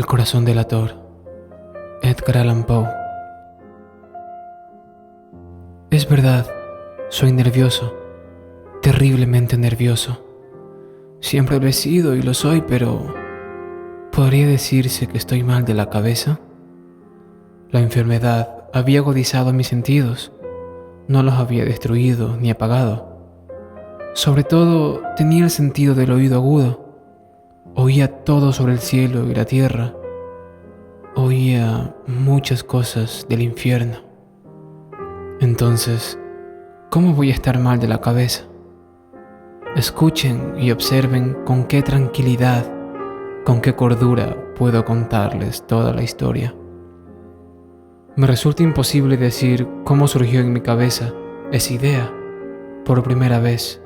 corazón delator, Edgar Allan Poe. Es verdad, soy nervioso, terriblemente nervioso. Siempre lo he sido y lo soy, pero ¿podría decirse que estoy mal de la cabeza? La enfermedad había agudizado mis sentidos, no los había destruido ni apagado. Sobre todo, tenía el sentido del oído agudo. Oía todo sobre el cielo y la tierra. Oía muchas cosas del infierno. Entonces, ¿cómo voy a estar mal de la cabeza? Escuchen y observen con qué tranquilidad, con qué cordura puedo contarles toda la historia. Me resulta imposible decir cómo surgió en mi cabeza esa idea por primera vez,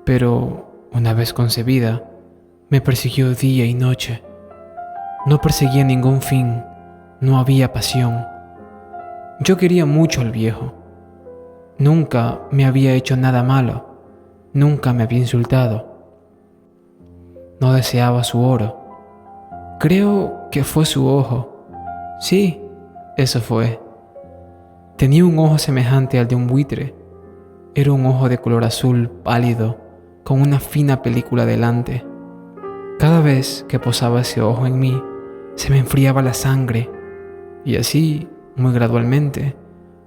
pero una vez concebida, me persiguió día y noche. No perseguía ningún fin, no había pasión. Yo quería mucho al viejo. Nunca me había hecho nada malo, nunca me había insultado. No deseaba su oro. Creo que fue su ojo. Sí, eso fue. Tenía un ojo semejante al de un buitre. Era un ojo de color azul pálido, con una fina película delante. Cada vez que posaba ese ojo en mí, se me enfriaba la sangre, y así, muy gradualmente,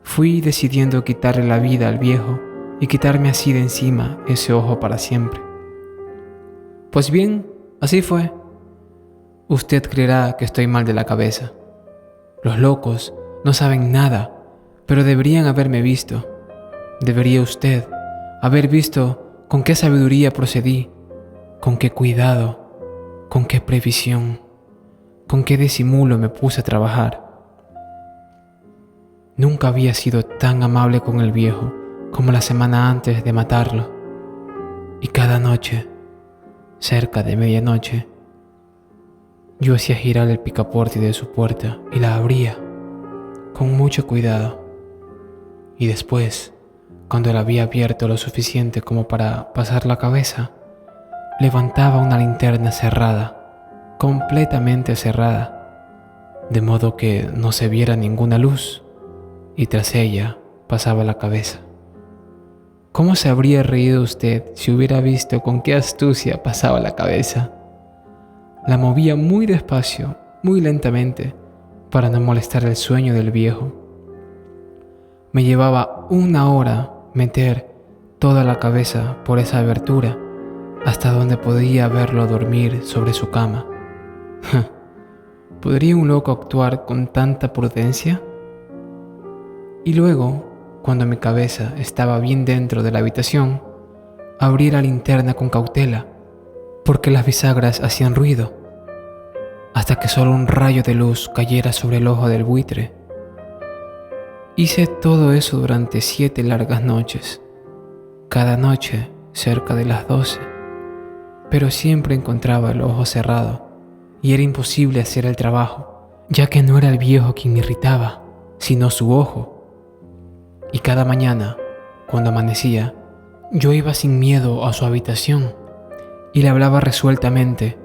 fui decidiendo quitarle la vida al viejo y quitarme así de encima ese ojo para siempre. Pues bien, así fue. Usted creerá que estoy mal de la cabeza. Los locos no saben nada, pero deberían haberme visto. Debería usted haber visto con qué sabiduría procedí, con qué cuidado, con qué previsión, con qué disimulo me puse a trabajar. Nunca había sido tan amable con el viejo como la semana antes de matarlo. Y cada noche, cerca de medianoche, yo hacía girar el picaporte de su puerta y la abría con mucho cuidado. Y después, cuando la había abierto lo suficiente como para pasar la cabeza, levantaba una linterna cerrada, completamente cerrada, de modo que no se viera ninguna luz, y tras ella pasaba la cabeza. ¿Cómo se habría reído usted si hubiera visto con qué astucia pasaba la cabeza? La movía muy despacio, muy lentamente, para no molestar el sueño del viejo. Me llevaba 1 hora meter toda la cabeza por esa abertura, hasta donde podía verlo dormir sobre su cama. ¿Podría un loco actuar con tanta prudencia? Y luego, cuando mi cabeza estaba bien dentro de la habitación, abrí la linterna con cautela, porque las bisagras hacían ruido, hasta que solo un rayo de luz cayera sobre el ojo del buitre. Hice todo eso durante 7 largas noches, cada noche cerca de las 12, pero siempre encontraba el ojo cerrado y era imposible hacer el trabajo, ya que no era el viejo quien me irritaba, sino su ojo. Y cada mañana, cuando amanecía, yo iba sin miedo a su habitación y le hablaba resueltamente,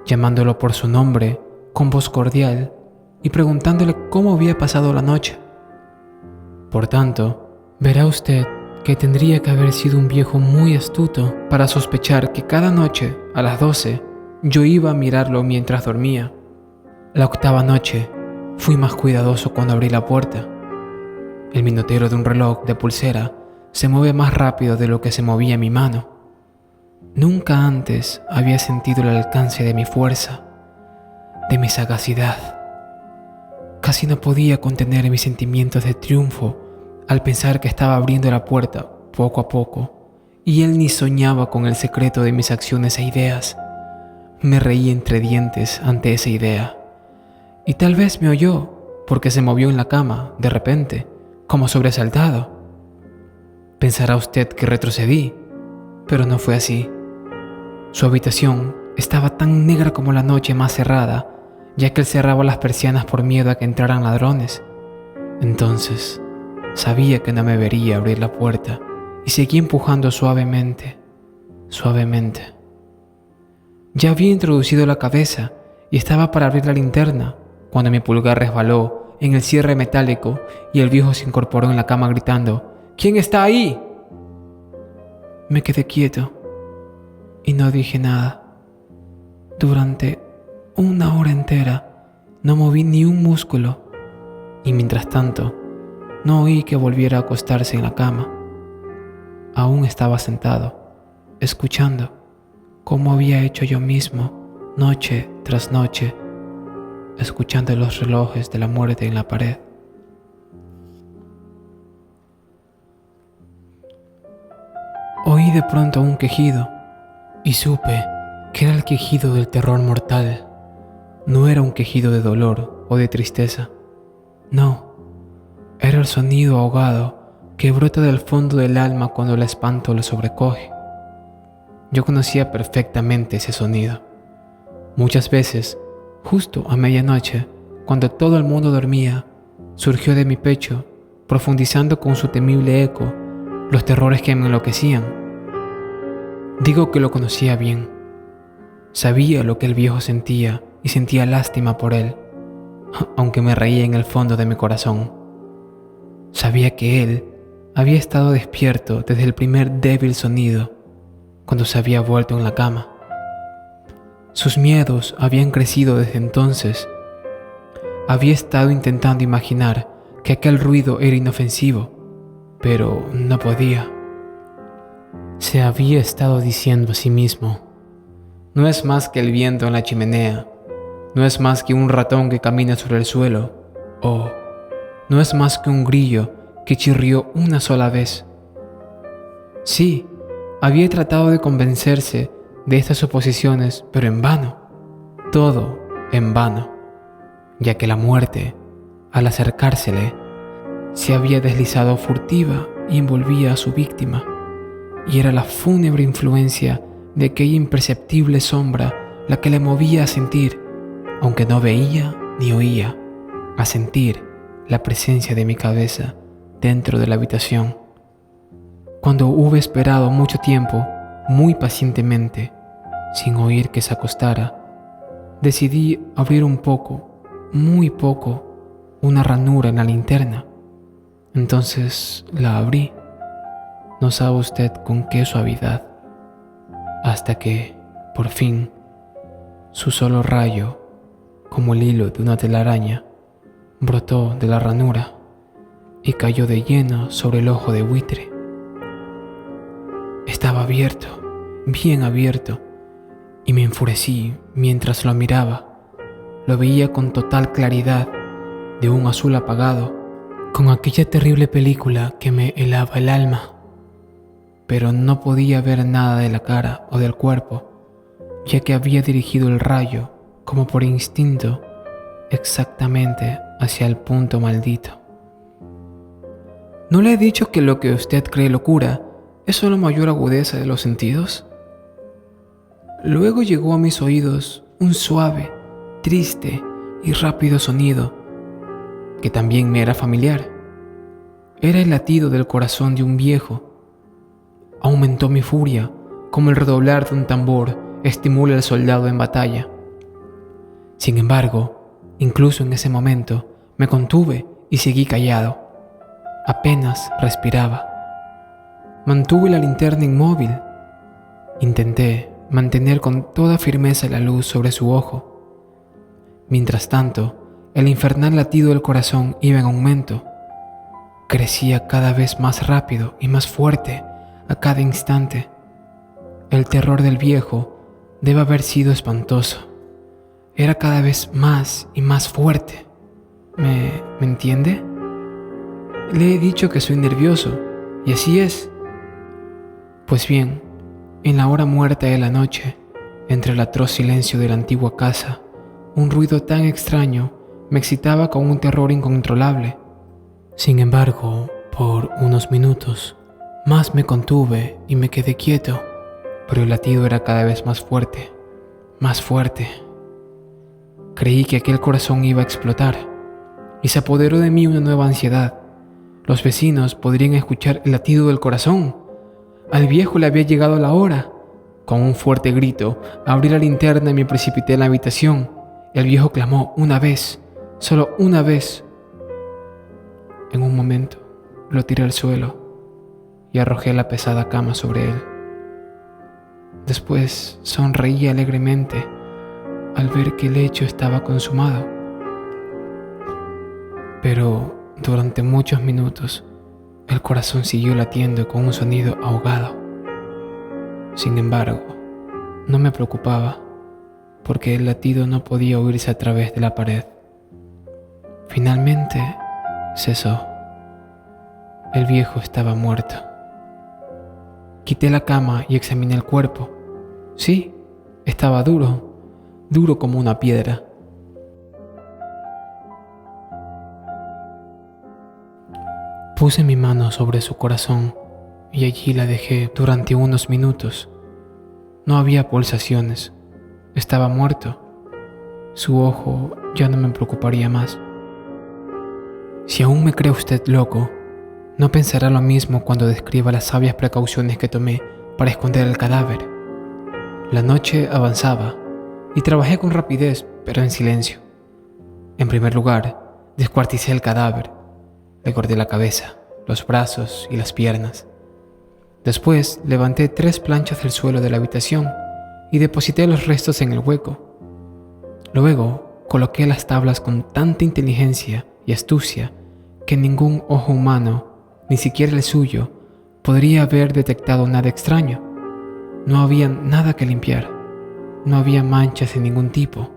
llamándolo por su nombre con voz cordial y preguntándole cómo había pasado la noche. Por tanto, verá usted que tendría que haber sido un viejo muy astuto para sospechar que cada noche, a las 12, yo iba a mirarlo mientras dormía. La 8ª noche, fui más cuidadoso cuando abrí la puerta. El minutero de un reloj de pulsera se mueve más rápido de lo que se movía mi mano. Nunca antes había sentido el alcance de mi fuerza, de mi sagacidad. Casi no podía contener mis sentimientos de triunfo al pensar que estaba abriendo la puerta poco a poco, y él ni soñaba con el secreto de mis acciones e ideas. Me reí entre dientes ante esa idea, y tal vez me oyó porque se movió en la cama, de repente, como sobresaltado. Pensará usted que retrocedí, pero no fue así. Su habitación estaba tan negra como la noche más cerrada, ya que él cerraba las persianas por miedo a que entraran ladrones. Entonces, sabía que no me vería abrir la puerta y seguí empujando suavemente, suavemente. Ya había introducido la cabeza y estaba para abrir la linterna cuando mi pulgar resbaló en el cierre metálico y el viejo se incorporó en la cama gritando: «¿Quién está ahí?». Me quedé quieto y no dije nada. Durante 1 hora entera no moví ni un músculo y mientras tanto no oí que volviera a acostarse en la cama. Aún estaba sentado, escuchando, como había hecho yo mismo noche tras noche, escuchando los relojes de la muerte en la pared. Oí de pronto un quejido y supe que era el quejido del terror mortal. No era un quejido de dolor o de tristeza. No, era el sonido ahogado que brota del fondo del alma cuando el espanto lo sobrecoge. Yo conocía perfectamente ese sonido. Muchas veces, justo a medianoche, cuando todo el mundo dormía, surgió de mi pecho, profundizando con su temible eco los terrores que me enloquecían. Digo que lo conocía bien. Sabía lo que el viejo sentía y sentía lástima por él, aunque me reía en el fondo de mi corazón. Sabía que él había estado despierto desde el primer débil sonido, cuando se había vuelto en la cama. Sus miedos habían crecido desde entonces. Había estado intentando imaginar que aquel ruido era inofensivo, pero no podía. Se había estado diciendo a sí mismo: no es más que el viento en la chimenea, no es más que un ratón que camina sobre el suelo, o no es más que un grillo que chirrió una sola vez. Sí, había tratado de convencerse de estas suposiciones, pero en vano, todo en vano, ya que la muerte, al acercársele, se había deslizado furtiva y envolvía a su víctima, y era la fúnebre influencia de aquella imperceptible sombra la que le movía a sentir, aunque no veía ni oía, a sentir la presencia de mi cabeza dentro de la habitación. Cuando hube esperado mucho tiempo, muy pacientemente, sin oír que se acostara, decidí abrir un poco, muy poco, una ranura en la linterna. Entonces la abrí, no sabe usted con qué suavidad, hasta que, por fin, su solo rayo, como el hilo de una telaraña, brotó de la ranura y cayó de lleno sobre el ojo de buitre. Estaba abierto, bien abierto, y me enfurecí mientras lo miraba. Lo veía con total claridad, de un azul apagado, con aquella terrible película que me helaba el alma. Pero no podía ver nada de la cara o del cuerpo, ya que había dirigido el rayo, como por instinto, exactamente hacia el punto maldito. ¿No le he dicho que lo que usted cree locura es solo mayor agudeza de los sentidos? Luego llegó a mis oídos un suave, triste y rápido sonido, que también me era familiar. Era el latido del corazón de un viejo. Aumentó mi furia, como el redoblar de un tambor estimula al soldado en batalla. Sin embargo, incluso en ese momento, me contuve y seguí callado. Apenas respiraba. Mantuve la linterna inmóvil. Intenté mantener con toda firmeza la luz sobre su ojo. Mientras tanto, el infernal latido del corazón iba en aumento. Crecía cada vez más rápido y más fuerte a cada instante. El terror del viejo debe haber sido espantoso. Era cada vez más y más fuerte. ¿Me entiende? Le he dicho que soy nervioso, y así es. Pues bien, en la hora muerta de la noche, entre el atroz silencio de la antigua casa, un ruido tan extraño me excitaba con un terror incontrolable. Sin embargo, por unos minutos, más me contuve y me quedé quieto, pero el latido era cada vez más fuerte, más fuerte. Creí que aquel corazón iba a explotar, y se apoderó de mí una nueva ansiedad. Los vecinos podrían escuchar el latido del corazón. Al viejo le había llegado la hora. Con un fuerte grito, abrí la linterna y me precipité en la habitación, El viejo clamó una vez, solo una vez. En un momento lo tiré al suelo y arrojé la pesada cama sobre él. Después sonreí alegremente al ver que el hecho estaba consumado. Pero durante muchos minutos el corazón siguió latiendo con un sonido ahogado. Sin embargo, no me preocupaba, porque el latido no podía oírse a través de la pared. Finalmente cesó. El viejo estaba muerto. Quité la cama y examiné el cuerpo. Sí, estaba duro como una piedra. Puse mi mano sobre su corazón y allí la dejé durante unos minutos. No había pulsaciones. Estaba muerto. Su ojo ya no me preocuparía más. Si aún me cree usted loco, no pensará lo mismo cuando describa las sabias precauciones que tomé para esconder el cadáver. La noche avanzaba y trabajé con rapidez, pero en silencio. En primer lugar, descuarticé el cadáver. Le corté la cabeza, los brazos y las piernas. Después levanté 3 planchas del suelo de la habitación y deposité los restos en el hueco. Luego coloqué las tablas con tanta inteligencia y astucia que ningún ojo humano, ni siquiera el suyo, podría haber detectado nada extraño. No había nada que limpiar. No había manchas de ningún tipo,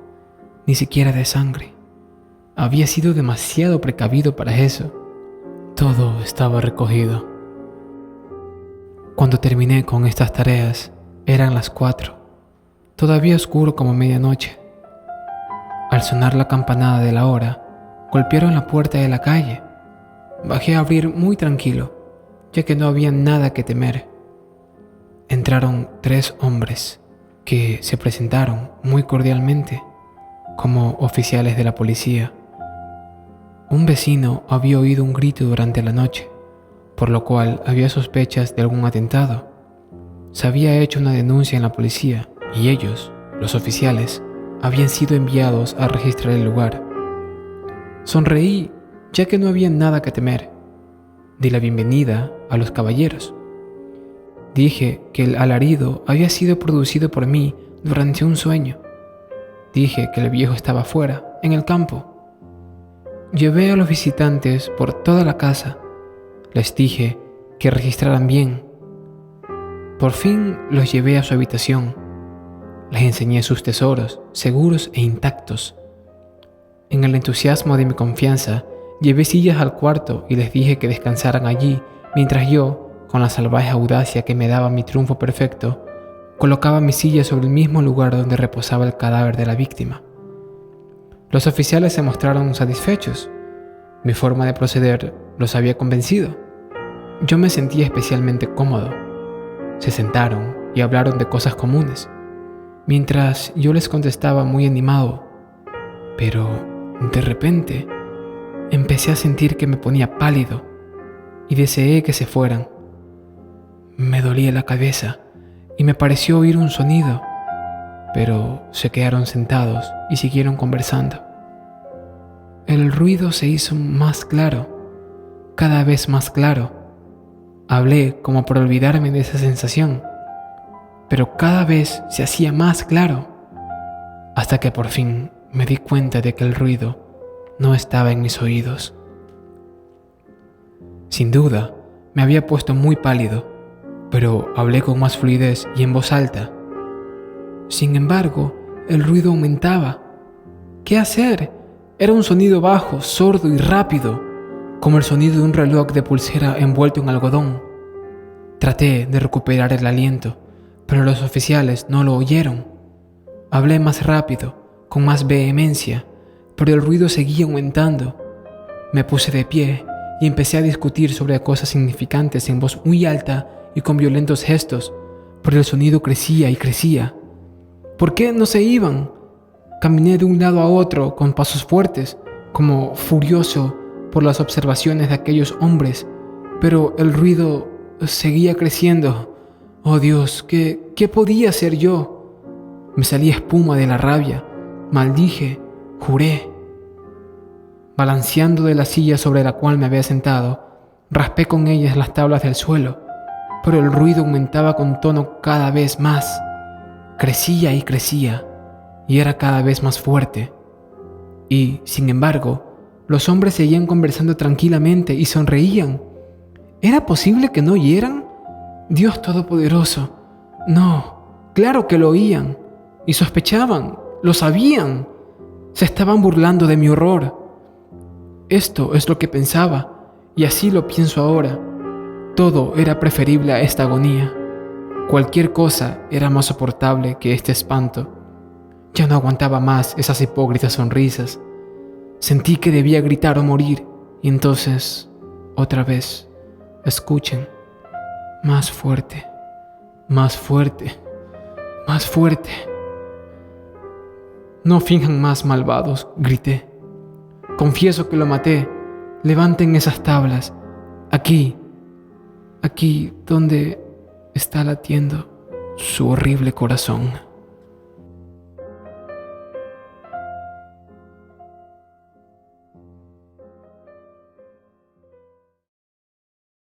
ni siquiera de sangre. Había sido demasiado precavido para eso. Todo estaba recogido. Cuando terminé con estas tareas, eran las 4, todavía oscuro como medianoche. Al sonar la campanada de la hora, golpearon la puerta de la calle. Bajé a abrir muy tranquilo, ya que no había nada que temer. Entraron 3 hombres que se presentaron muy cordialmente como oficiales de la policía. Un vecino había oído un grito durante la noche, por lo cual había sospechas de algún atentado. Se había hecho una denuncia en la policía y ellos, los oficiales, habían sido enviados a registrar el lugar. Sonreí, ya que no había nada que temer. Di la bienvenida a los caballeros. Dije que el alarido había sido producido por mí durante un sueño. Dije que el viejo estaba fuera, en el campo. Llevé a los visitantes por toda la casa. Les dije que registraran bien. Por fin los llevé a su habitación. Les enseñé sus tesoros, seguros e intactos. En el entusiasmo de mi confianza, llevé sillas al cuarto y les dije que descansaran allí, mientras yo, con la salvaje audacia que me daba mi triunfo perfecto, colocaba mi silla sobre el mismo lugar donde reposaba el cadáver de la víctima. Los oficiales se mostraron satisfechos. Mi forma de proceder los había convencido. Yo me sentía especialmente cómodo. Se sentaron y hablaron de cosas comunes, mientras yo les contestaba muy animado. Pero, de repente, empecé a sentir que me ponía pálido y deseé que se fueran. Me dolía la cabeza y me pareció oír un sonido, pero se quedaron sentados y siguieron conversando. El ruido se hizo más claro, cada vez más claro. Hablé como por olvidarme de esa sensación, pero cada vez se hacía más claro, hasta que por fin me di cuenta de que el ruido no estaba en mis oídos. Sin duda, me había puesto muy pálido, pero hablé con más fluidez y en voz alta. Sin embargo, el ruido aumentaba. ¿Qué hacer? Era un sonido bajo, sordo y rápido, como el sonido de un reloj de pulsera envuelto en algodón. Traté de recuperar el aliento, pero los oficiales no lo oyeron. Hablé más rápido, con más vehemencia, pero el ruido seguía aumentando. Me puse de pie y empecé a discutir sobre cosas significantes en voz muy alta y con violentos gestos, pero el sonido crecía y crecía. ¿Por qué no se iban? Caminé de un lado a otro con pasos fuertes, como furioso por las observaciones de aquellos hombres, pero el ruido seguía creciendo. Oh Dios, ¿qué podía hacer yo? Me salía espuma de la rabia, maldije Juré. Balanceando de la silla sobre la cual me había sentado, raspé con ellas las tablas del suelo, pero el ruido aumentaba con tono cada vez más. Crecía y crecía, y era cada vez más fuerte. Y, sin embargo, los hombres seguían conversando tranquilamente y sonreían. ¿Era posible que no oyeran? Dios Todopoderoso. No, claro que lo oían. Y sospechaban, lo sabían. Se estaban burlando de mi horror. Esto es lo que pensaba, y así lo pienso ahora. Todo era preferible a esta agonía. Cualquier cosa era más soportable que este espanto. Ya no aguantaba más esas hipócritas sonrisas. Sentí que debía gritar o morir, y entonces, otra vez, escuchen, más fuerte, más fuerte, más fuerte. No finjan más, malvados, grité. Confieso que lo maté. Levanten esas tablas. Aquí donde está latiendo su horrible corazón.